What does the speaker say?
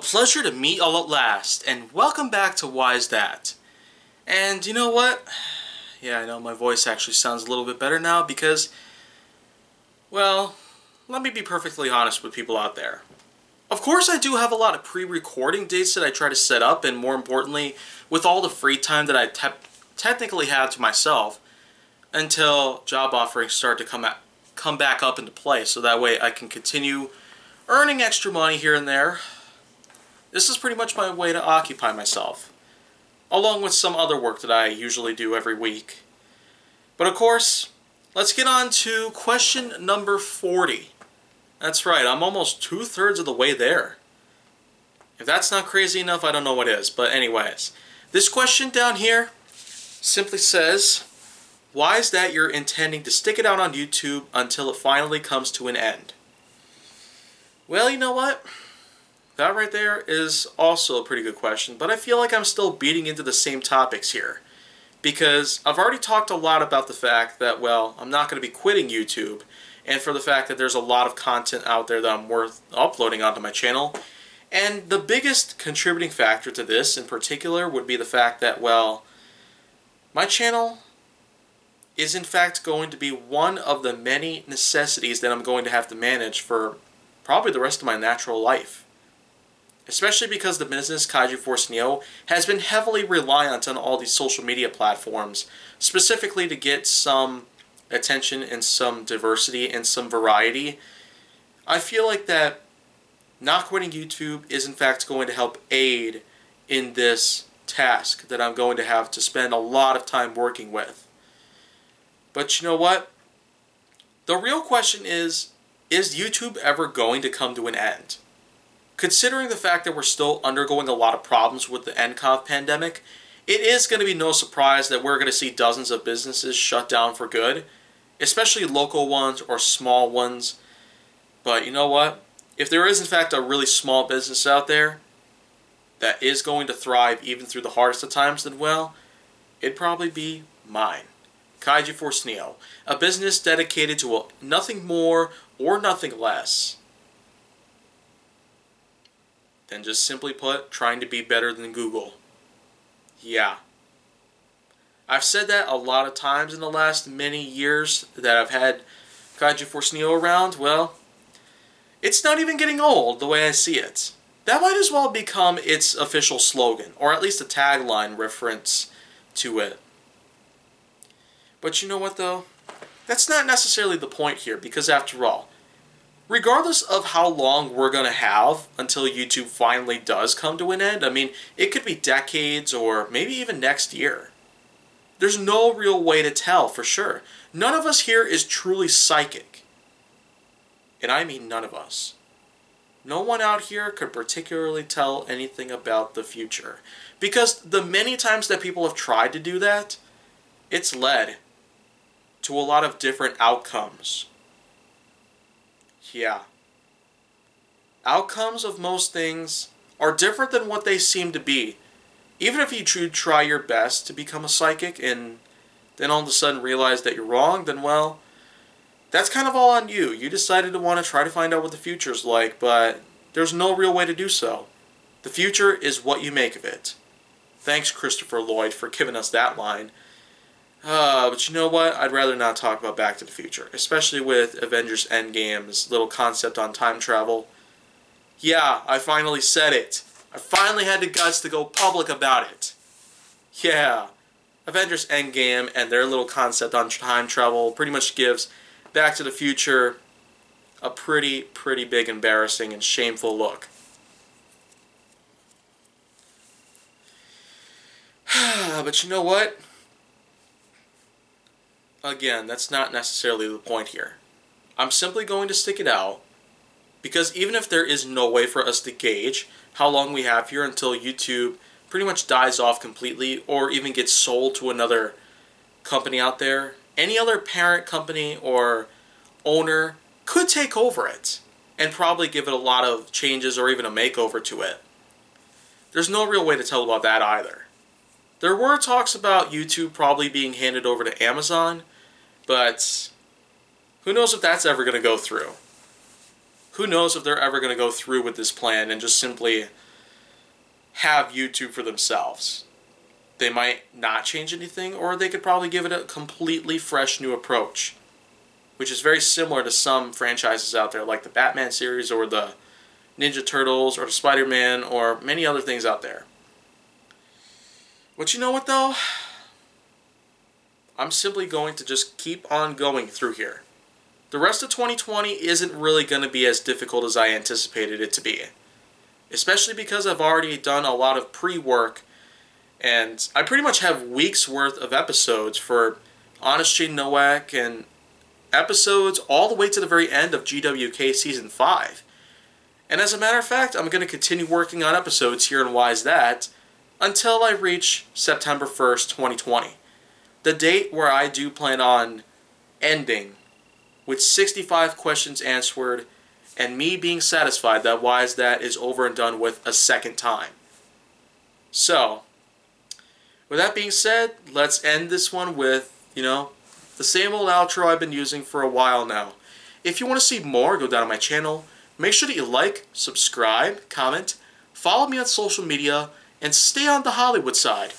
pleasure to meet all at last, and welcome back to Why Is That? And you know what? Yeah, I know my voice actually sounds a little bit better now because, well, let me be perfectly honest with people out there. Of course I do have a lot of pre-recording dates that I try to set up, and more importantly, with all the free time that I technically have to myself until job offerings start to come back up into play, so that way I can continue earning extra money here and there. This is pretty much my way to occupy myself, along with some other work that I usually do every week. But of course, let's get on to question number 40. That's right, I'm almost 2/3 of the way there. If that's not crazy enough, I don't know what is. But anyways, this question down here simply says, why is that you're intending to stick it out on YouTube until it finally comes to an end? Well, you know what? That right there is also a pretty good question, but I feel like I'm still beating into the same topics here. Because I've already talked a lot about the fact that, well, I'm not going to be quitting YouTube, and for the fact that there's a lot of content out there that I'm worth uploading onto my channel. And the biggest contributing factor to this in particular would be the fact that, well, my channel is in fact going to be one of the many necessities that I'm going to have to manage for probably the rest of my natural life. Especially because the business Kaiju Force Neo has been heavily reliant on all these social media platforms, specifically to get some attention and some diversity and some variety. I feel like that not quitting YouTube is in fact going to help aid in this task that I'm going to have to spend a lot of time working with. But you know what? The real question is YouTube ever going to come to an end? Considering the fact that we're still undergoing a lot of problems with the nCoV pandemic, it is going to be no surprise that we're going to see dozens of businesses shut down for good, especially local ones or small ones. But you know what? If there is in fact a really small business out there that is going to thrive even through the hardest of times, then well, it'd probably be mine. Kaiju Force Neo, a business dedicated to nothing more or nothing less than just simply put, trying to be better than Google. Yeah. I've said that a lot of times in the last many years that I've had Kaiju Force Neo around. Well, it's not even getting old the way I see it. That might as well become its official slogan, or at least a tagline reference to it. But you know what though? That's not necessarily the point here, because after all, regardless of how long we're going to have until YouTube finally does come to an end, I mean, it could be decades or maybe even next year. There's no real way to tell for sure. None of us here is truly psychic. And I mean none of us. No one out here could particularly tell anything about the future. Because the many times that people have tried to do that, it's led to a lot of different outcomes. Yeah. Outcomes of most things are different than what they seem to be. Even if you try your best to become a psychic and then all of a sudden realize that you're wrong, then well, that's kind of all on you. You decided to want to try to find out what the future's like, but there's no real way to do so. The future is what you make of it. Thanks, Christopher Lloyd, for giving us that line. But you know what? I'd rather not talk about Back to the Future, especially with Avengers Endgame's little concept on time travel. Yeah, I finally said it. I finally had the guts to go public about it. Yeah, Avengers Endgame and their little concept on time travel pretty much gives Back to the Future a pretty big embarrassing and shameful look. But you know what? Again, that's not necessarily the point here. I'm simply going to stick it out because even if there is no way for us to gauge how long we have here until YouTube pretty much dies off completely or even gets sold to another company out there, any other parent company or owner could take over it and probably give it a lot of changes or even a makeover to it. There's no real way to tell about that either. There were talks about YouTube probably being handed over to Amazon, but who knows if that's ever going to go through. Who knows if they're ever going to go through with this plan and just simply have YouTube for themselves. They might not change anything, or they could probably give it a completely fresh new approach, which is very similar to some franchises out there, like the Batman series, or the Ninja Turtles, or the Spider-Man, or many other things out there. But you know what, though? I'm simply going to just keep on going through here. The rest of 2020 isn't really going to be as difficult as I anticipated it to be. Especially because I've already done a lot of pre-work, and I pretty much have weeks worth of episodes for Honest Jay Nowak, and episodes all the way to the very end of GWK Season 5. And as a matter of fact, I'm going to continue working on episodes here in Why's That until I reach September 1st, 2020. The date where I do plan on ending with 65 questions answered and me being satisfied that Why's That is over and done with a second time. So, with that being said, let's end this one with, the same old outro I've been using for a while now. If you want to see more, go down to my channel. Make sure that you like, subscribe, comment, follow me on social media, and stay on the Hollywood side.